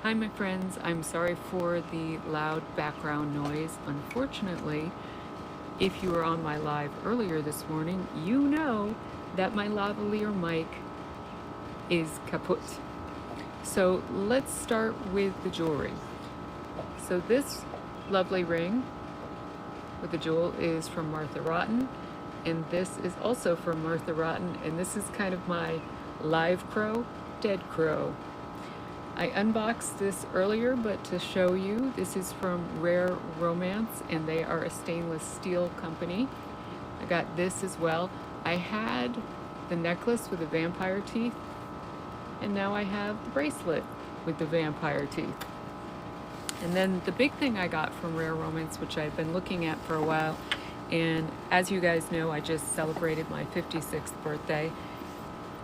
Hi my friends, I'm sorry for the loud background noise. Unfortunately, if you were on my live earlier this morning, you know that my lavalier mic is kaput. So let's start with the jewelry. So this lovely ring with the jewel is from Martha Rotten, and this is also from Martha Rotten, and this is kind of my live crow, dead crow. I unboxed this earlier, but to show you, this is from Rare Romance, and they are a stainless steel company. I got this as well. I had the necklace with the vampire teeth, and now I have the bracelet with the vampire teeth. And then the big thing I got from Rare Romance, which I've been looking at for a while, and as you guys know, I just celebrated my 56th birthday,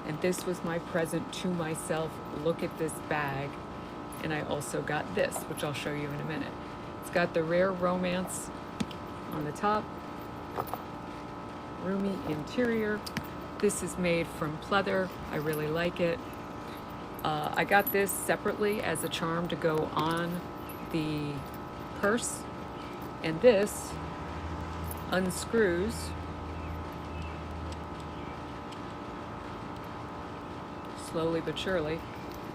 and this was my present to myself. Look at this bag. And I also got this, which I'll show you in a minute. It's got the Rare Romance on the top, roomy interior. This is made from pleather. I really like it. I got this separately as a charm to go on the purse, and this unscrews slowly but surely,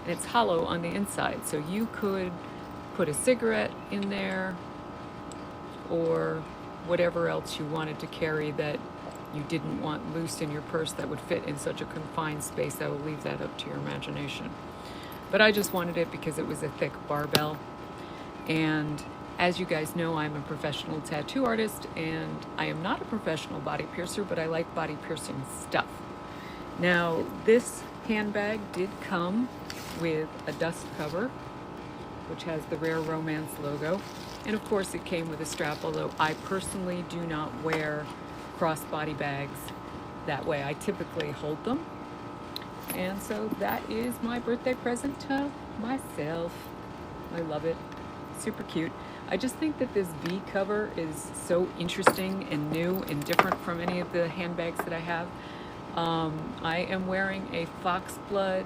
and it's hollow on the inside, so you could put a cigarette in there or whatever else you wanted to carry that you didn't want loose in your purse that would fit in such a confined space. I will leave that up to your imagination. But I just wanted it because it was a thick barbell, and as you guys know, I'm a professional tattoo artist, and I am not a professional body piercer, but I like body piercing stuff. Now, this handbag did come with a dust cover, which has the Rare Romance logo. And of course it came with a strap, although I personally do not wear crossbody bags that way. I typically hold them. And so that is my birthday present to myself. I love it. Super cute. I just think that this V cover is so interesting and new and different from any of the handbags that I have. I am wearing a Foxblood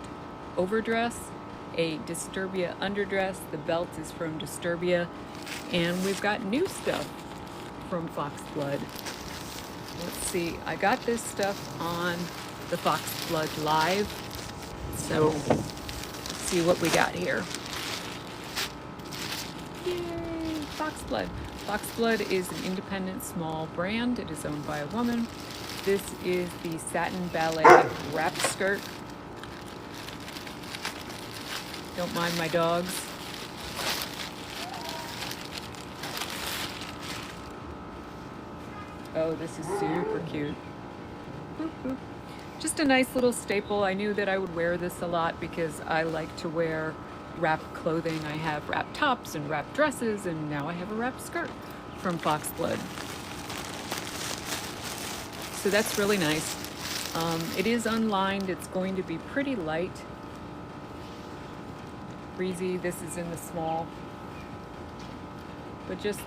overdress, a Disturbia underdress. The belt is from Disturbia, and we've got new stuff from Foxblood. Let's see, I got this stuff on the Foxblood Live, so let's see what we got here. Yay, Foxblood. Foxblood is an independent small brand. It is owned by a woman. This is the satin ballet wrap skirt. Don't mind my dogs. Oh, this is super cute. Boop, boop. Just a nice little staple. I knew that I would wear this a lot because I like to wear wrap clothing. I have wrap tops and wrap dresses, and now I have a wrap skirt from Foxblood. So that's really nice. It is unlined. It's going to be pretty light, breezy. This is in the small, but just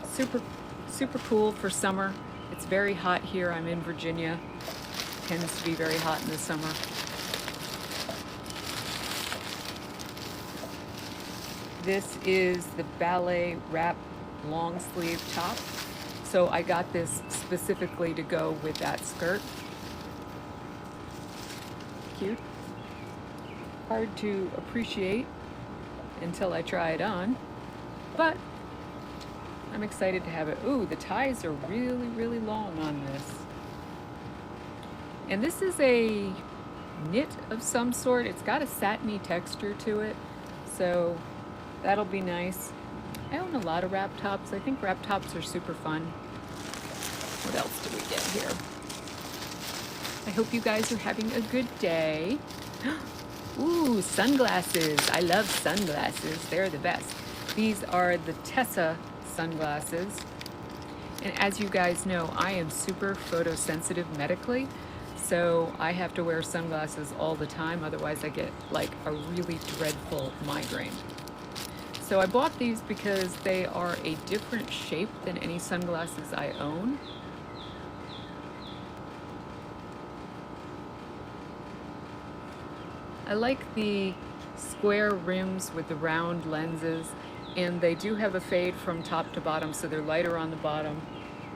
super, super cool for summer. It's very hot here. I'm in Virginia. It tends to be very hot in the summer. This is the ballet wrap long sleeve top. So I got this specifically to go with that skirt. Cute. Hard to appreciate until I try it on, but I'm excited to have it. Ooh, the ties are really, really long on this. And this is a knit of some sort. It's got a satiny texture to it, so that'll be nice. I own a lot of wrap tops. I think wrap tops are super fun. What else do we get here? I hope you guys are having a good day. Ooh, sunglasses. I love sunglasses. They're the best. These are the Tessa sunglasses. And as you guys know, I am super photosensitive medically, so I have to wear sunglasses all the time. Otherwise I get like a really dreadful migraine. So I bought these because they are a different shape than any sunglasses I own. I like the square rims with the round lenses, and they do have a fade from top to bottom, so they're lighter on the bottom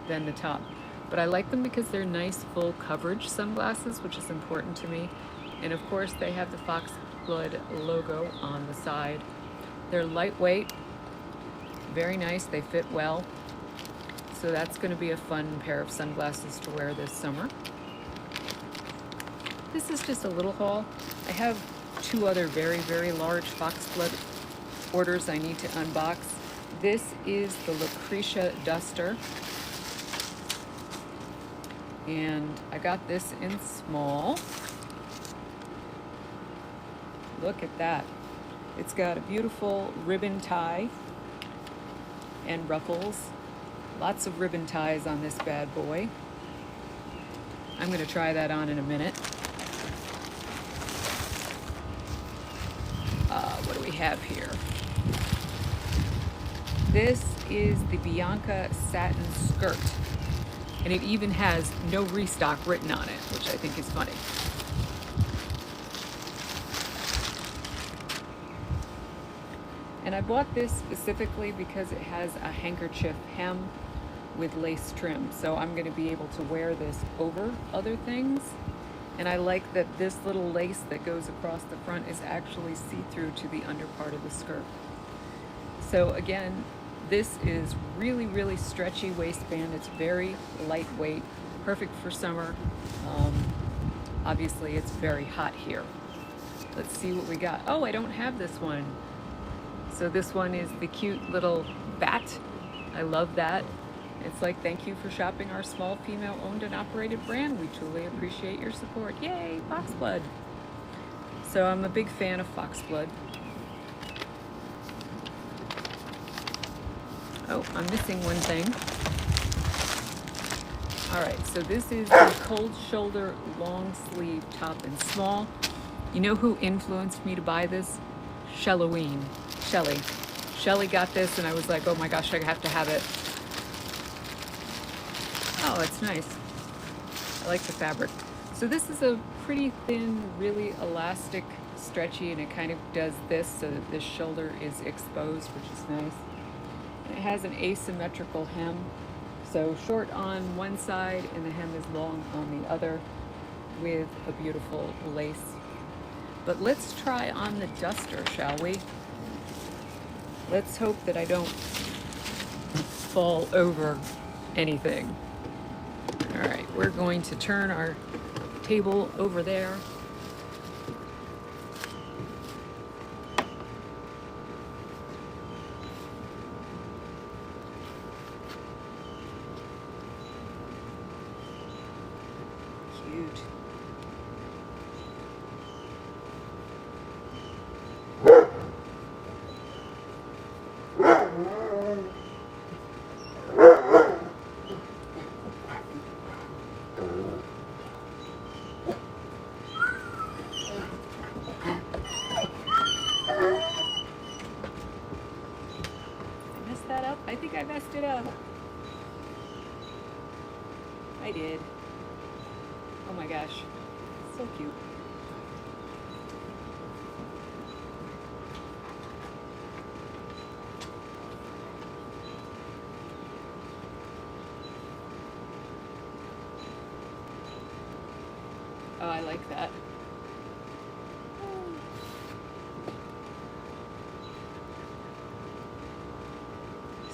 than the top. But I like them because they're nice full coverage sunglasses, which is important to me. And of course they have the Foxblood logo on the side. They're lightweight, very nice, they fit well. So that's going to be a fun pair of sunglasses to wear this summer. This is just a little haul. I have 2 other very, very large Foxblood orders I need to unbox. This is the Lucretia Duster. And I got this in small. Look at that. It's got a beautiful ribbon tie and ruffles. Lots of ribbon ties on this bad boy. I'm going to try that on in a minute. What do we have here? This is the Bianca satin skirt. And it even has no restock written on it, which I think is funny. And I bought this specifically because it has a handkerchief hem with lace trim. So I'm going to be able to wear this over other things. And I like that this little lace that goes across the front is actually see-through to the under part of the skirt. So again, this is really, really stretchy waistband. It's very lightweight, perfect for summer. Obviously, it's very hot here. Let's see what we got. Oh, I don't have this one. So this one is the cute little bat. I love that. It's like, thank you for shopping our small female-owned and operated brand. We truly appreciate your support. Yay, Foxblood. So I'm a big fan of Foxblood. Oh, I'm missing one thing. All right, so this is the cold shoulder long sleeve top in small. You know who influenced me to buy this? Shelloween. Shelly. Shelly got this and I was like, oh my gosh, I have to have it. Oh, it's nice. I like the fabric. So this is a pretty thin, really elastic, stretchy, and it kind of does this so that this shoulder is exposed, which is nice. It has an asymmetrical hem, so short on one side and the hem is long on the other with a beautiful lace. But let's try on the duster, shall we? Let's hope that I don't fall over anything. All right, we're going to turn our table over there. Cute. I think I messed it up. I did. Oh my gosh, so cute. Oh, I like that.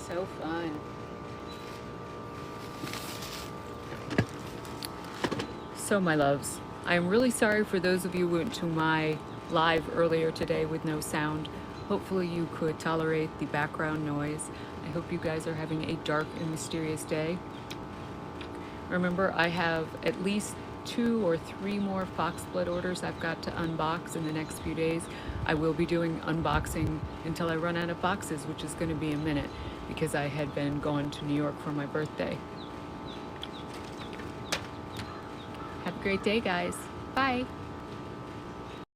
So fun. So my loves, I am really sorry for those of you who went to my live earlier today with no sound. Hopefully you could tolerate the background noise. I hope you guys are having a dark and mysterious day. Remember, I have at least 2 or 3 more Foxblood orders I've got to unbox in the next few days. I will be doing unboxing until I run out of boxes, which is going to be a minute because I had been going to New York for my birthday. Have a great day, guys. Bye.